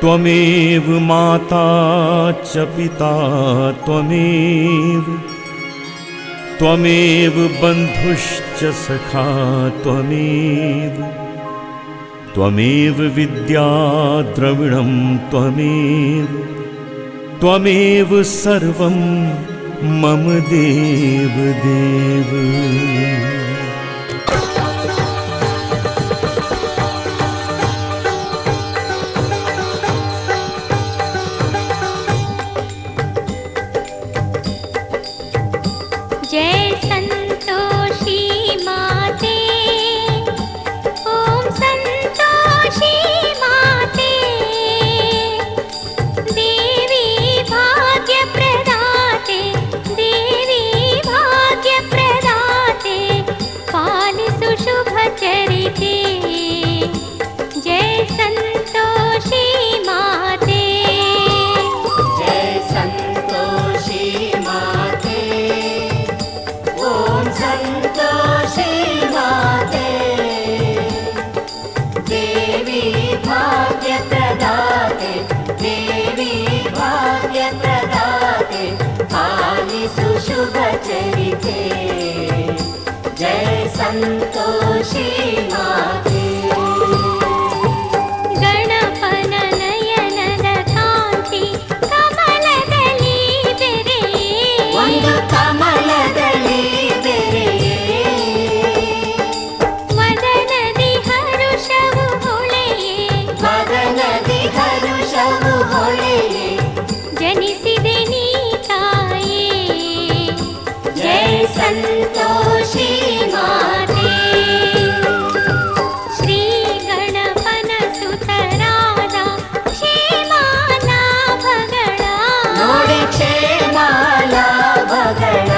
त्वमेव माता च पिता त्वमेव, त्वमेव बन्धुश्च सखा त्वमेव, त्वमेव विद्या द्रविणं त्वमेव, त्वमेव सर्वं मम देव देव। जय संतोषी माते, ओम संतोषी माते, देवी भाग्य प्रदाते, देवी भाग्य प्रदाते, पालिसु शुभ चरिते। जय संतोषी माते, जय संतोषी माते, ओम संतोषी माते, देवी भाग्य प्रदाते, देवी भाग्य प्रदाते, पालिसु शुभ चरिते। जय संतोषी माते। ಗಣಪನ ನಯನದ ಕಾಂತಿ ಕಮಲದಲ್ಲಿ ಬೆರೆಯೇ, ಒಂದು ಕಮಲದಲ್ಲಿ ಬೆರೆಯೇ, ವದನದಿ ಹರುಷವು ಹೊಳೆಯೇ, ಮದನದಿ ಹರುಷವು ಹೊಳೆಯೇ, ಜನಿಸಿದೆ ನೀ ತಾಯೇ। ಜಯ ಸಂತೋಷಿ ಮಾತೆ। ಶ್ರೀ ಗಣಪನ ಸುತರಾದ ಕ್ಷೇಮಾಲಾಭಗಳ, ನೋಡಿ ಕ್ಷೇಮ ಲಾಭಗಳ,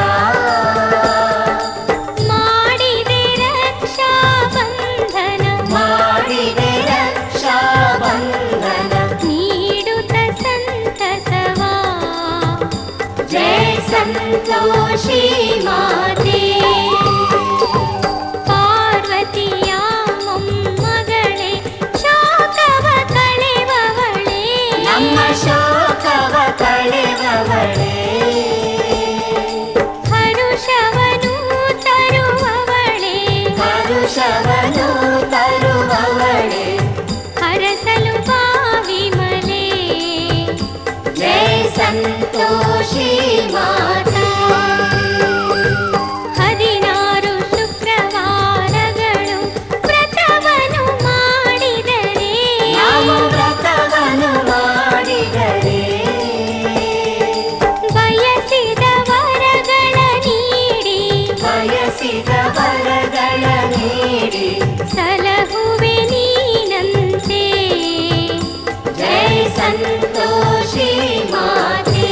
ಮಾಡಿದೆ ರಕ್ಷಾ ಬಂಧನ, ಮಾಡಿದೆ ರಕ್ಷಾ ಬಂಧನ, ನೀಡುತ್ತ ಸಂತಸವಾ। ಜಯ ಸಂತೋಷಿ ಮಾತೆ। ಪಾರ್ವತಿಯ ಮೊಮ್ಮಗಳೇ, ಶೋಕವ ಕಳೆವವಳೇ, ನಮ್ಮ ಶೋಕವ ಕಳೆವವಳೇ, ಹರುಷವನು ತರುವವಳೇ, ಹರುಷವನು ತರುವವಳೇ, ಹರಸಲು ಬಾವಿಮಲೆ। ಜಯ ಸಂತೋಷಿ ಮಾತೆ। 16 ಶುಕ್ರವಾರಗಳು ವ್ರತವನ್ನು ಮಾಡಿದರೆ, ನಾವು ವ್ರತವನ್ನು ಮಾಡಿದರೆ, ಬಯಸಿದ ವರಗಳ ನೀಡಿ, ಬಯಸಿದ ವರಗಳ ನೀಡಿ, ಸಲಹುವೆ ನೀನಂತೆ। ಜಯ ಸಂತೋಷಿ ಮಾತೆ।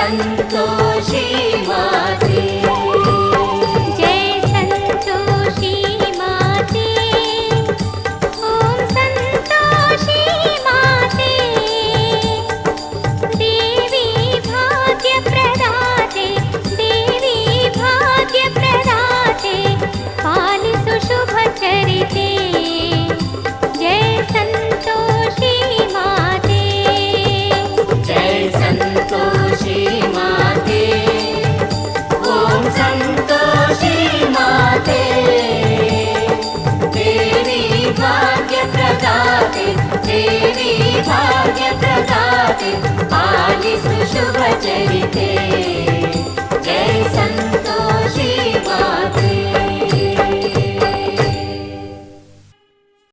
ಸಂತೋಷಿ